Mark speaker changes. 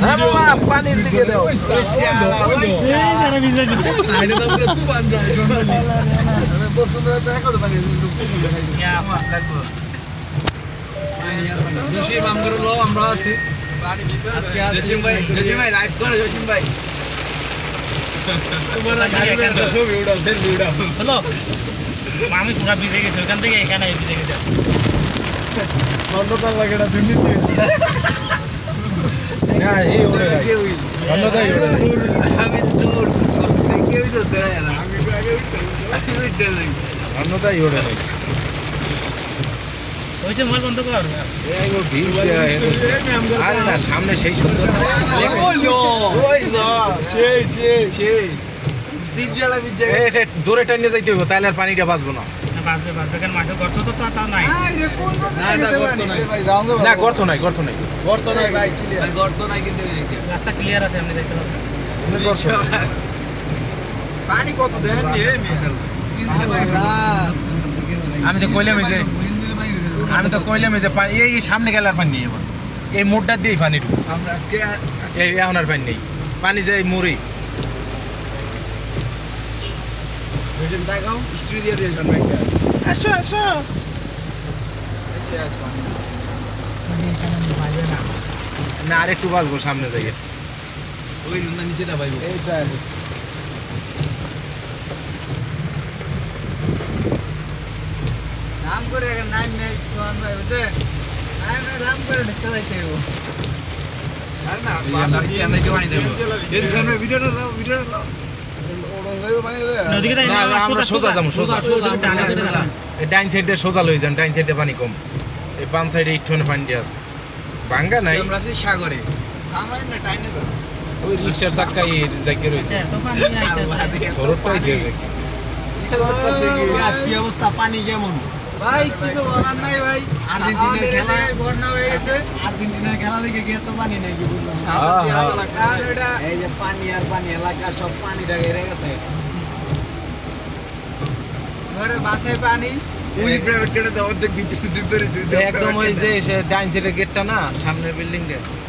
Speaker 1: হ্যাঁ মামা পানির দিকে দাও জসিম আমগুলো আমরা আছি আজকে জসিম ভাই লাইভ করে জসিম ভাই
Speaker 2: হ্যালো আমি পুরা ভিজে গেছি ওখান থেকে এখানে ভিজে গেছে
Speaker 1: অন্যতা লাগে না তুমি না এই ওরে অন্যতাই ওরে আমি দূর কেউই তো দেয় না আমি আগে উঠতে লাগি অন্যতাই ওরে
Speaker 2: ওইছে মোবাইল বন্ধ কর
Speaker 1: এই ও ভিড় আরে না সামনে সেই সুন্দর ওই লো সেই জিজ্ঞালা বিজ্ঞা এটা জোরে টাইনে যাইতে হবে তাহলে আর পানিটা বাঁচবো না
Speaker 2: বাঁচবে বাঁচবে কেন মাঠে গর্ত তো তাও নাই
Speaker 1: না গর্ত নাই কিন্তু
Speaker 2: রাস্তা ক্লিয়ার আছে আপনি দেখতে পাবেন
Speaker 1: পানি কত দেন আমি তো কইলাম যে পানি এই সামনে গেলে আর পানি নেই এবার এই মোড়টা দিয়েই পানি ঢুক এই এখন আর পানি নেই পানি যে মুড়ি না আর একটু বাঁচবো সামনে যাই ওই নিচে দা ভাই নাম করে নাম নেই ভাই বুঝে নাম করে ঢুকতে যাইতে হবে ডাইন সাইডে সোজা লই যান ডাইন সাইডে পানি কম এই বাম সাইডে ইটনে পানি আছে ভাঙ্গা নাই সাগরে ওই রিক্সার চাক্কা জায়গা রয়েছে সরটাই দিয়ে
Speaker 2: কি অবস্থা পানি কেমন
Speaker 1: ভাই কিছু বলার নাই ভাই
Speaker 2: আর্জেন্টিনার খেলা বন্যা হয়ে গেছে আর্জেন্টিনার খেলা দেখে গিয়ে তো পানি নাই কি বুঝলাম
Speaker 1: এই যে পানি আর পানি এলাকা সব পানি ঢেকে গেছে ঘরে বাসায় পানি ওই প্রাইভেট গেটে অর্ধেক ভিতরে একদম ওই যে ডাইন সাইডের গেটটা না সামনের বিল্ডিং টা